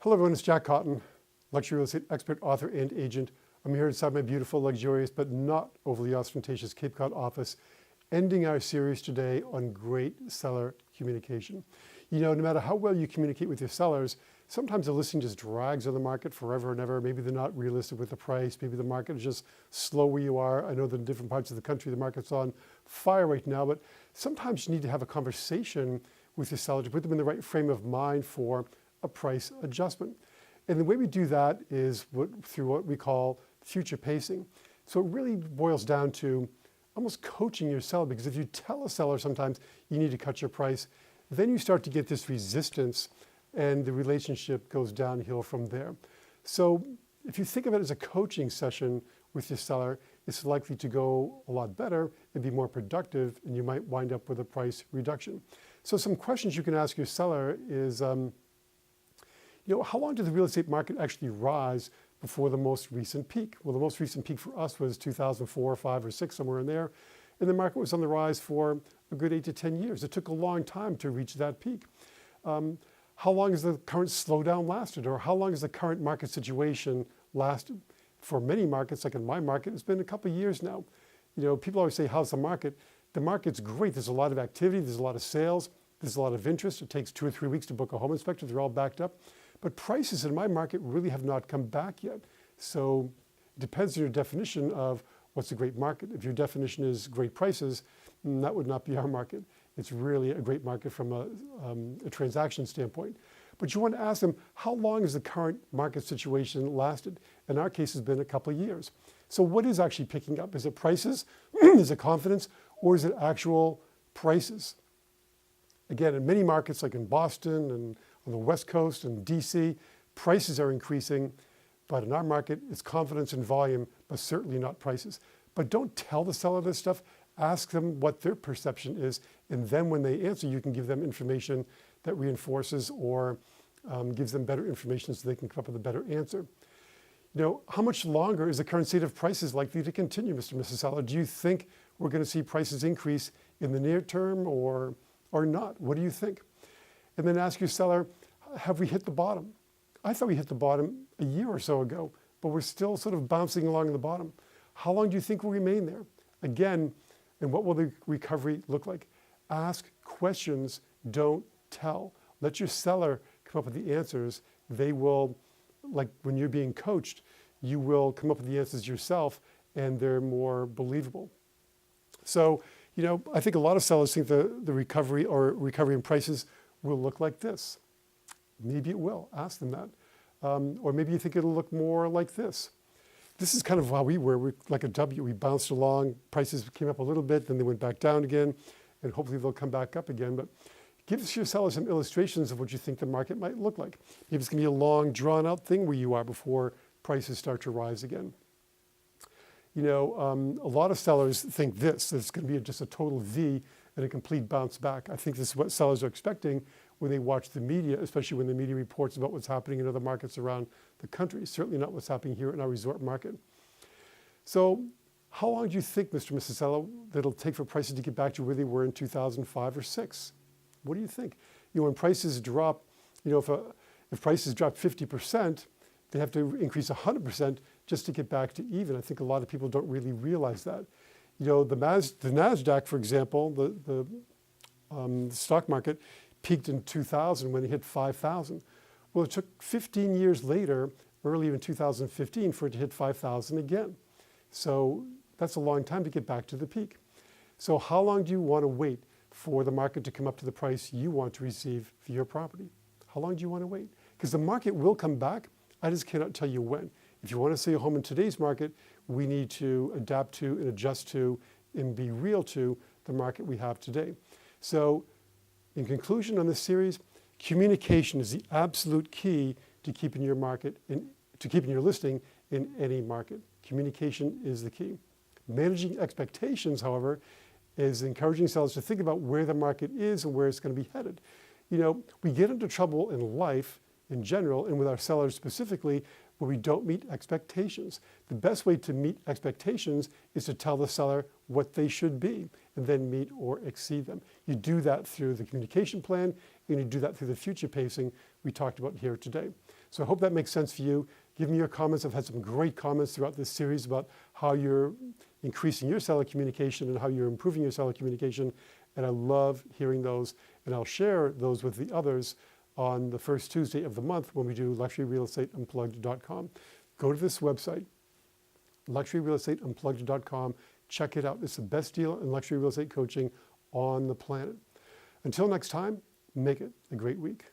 Hello everyone, it's Jack Cotton, luxury real estate expert, author, and agent. I'm here inside my beautiful, luxurious, but not overly ostentatious Cape Cod office, ending our series today on great seller communication. You know, no matter how well you communicate with your sellers, sometimes the listing just drags on the market forever and ever. Maybe they're not realistic with the price. Maybe the market is just slow where you are. I know that in different parts of the country, the market's on fire right now, but sometimes you need to have a conversation with your seller to put them in the right frame of mind for a price adjustment. And the way we do that is through what we call future pacing. So it really boils down to almost coaching your seller, because if you tell a seller sometimes you need to cut your price, then you start to get this resistance and the relationship goes downhill from there. So if you think of it as a coaching session with your seller, it's likely to go a lot better and be more productive, and you might wind up with a price reduction. So some questions you can ask your seller is, how long did the real estate market actually rise before the most recent peak? Well, the most recent peak for us was 2004, 5, or 6, somewhere in there. And the market was on the rise for a good 8 to 10 years. It took a long time to reach that peak. How long has the current slowdown lasted? Or how long has the current market situation lasted? For many markets, like in my market, it's been a couple of years now. You know, people always say, how's the market? The market's great. There's a lot of activity. There's a lot of sales. There's a lot of interest. It takes 2 or 3 weeks to book a home inspector. They're all backed up. But prices in my market really have not come back yet. So it depends on your definition of what's a great market. If your definition is great prices, that would not be our market. It's really a great market from a transaction standpoint. But you want to ask them, how long has the current market situation lasted? In our case, it's been a couple of years. So what is actually picking up? Is it prices? Is it confidence? Or is it actual prices? Again, in many markets, like in Boston and on the West Coast and DC, prices are increasing, but in our market, it's confidence and volume, but certainly not prices. But don't tell the seller this stuff. Ask them what their perception is, and then when they answer, you can give them information that reinforces or gives them better information so they can come up with a better answer. You know, how much longer is the current state of prices likely to continue, Mr. and Mrs. Seller? Do you think we're going to see prices increase in the near term or not? What do you think? And then ask your seller, have we hit the bottom? I thought we hit the bottom a year or so ago, but we're still sort of bouncing along the bottom. How long do you think we'll remain there? Again, and what will the recovery look like? Ask questions, don't tell. Let your seller come up with the answers. They will, like when you're being coached, you will come up with the answers yourself, and they're more believable. So, you know, I think a lot of sellers think the recovery in prices will look like this. Maybe it will. Ask them that. Or maybe you think it'll look more like this. This is kind of how we were. We're like a W. We bounced along. Prices came up a little bit, then they went back down again, and hopefully they'll come back up again. But give your seller some illustrations of what you think the market might look like. Maybe it's going to be a long, drawn-out thing where you are before prices start to rise again. You know, a lot of sellers think that it's going to be just a total V and a complete bounce back. I think this is what sellers are expecting when they watch the media, especially when the media reports about what's happening in other markets around the country. Certainly not what's happening here in our resort market. So how long do you think, Mr. and Mrs. Seller, that it'll take for prices to get back to where they were in 2005 or 6? What do you think? You know, when prices drop, you know, if prices drop 50%, they have to increase 100% just to get back to even. I think a lot of people don't really realize that. You know, the NASDAQ, for example, the stock market peaked in 2000 when it hit 5,000. Well, it took 15 years later, early in 2015, for it to hit 5,000 again. So that's a long time to get back to the peak. So how long do you want to wait for the market to come up to the price you want to receive for your property? How long do you want to wait? Because the market will come back. I just cannot tell you when. If you want to sell a home in today's market, we need to adapt to and adjust to and be real to the market we have today. So in conclusion on this series, communication is the absolute key to keeping your market and to keeping your listing in any market. Communication is the key. Managing expectations, however, is encouraging sellers to think about where the market is and where it's going to be headed. You know, we get into trouble in life in general and with our sellers specifically where we don't meet expectations. The best way to meet expectations is to tell the seller what they should be and then meet or exceed them. You do that through the communication plan, and you do that through the future pacing we talked about here today. So I hope that makes sense for you. Give me your comments. I've had some great comments throughout this series about how you're increasing your seller communication and how you're improving your seller communication. And I love hearing those. And I'll share those with the others on the first Tuesday of the month when we do luxuryrealestateunplugged.com. Go to this website, luxuryrealestateunplugged.com. Check it out. It's the best deal in luxury real estate coaching on the planet. Until next time, make it a great week.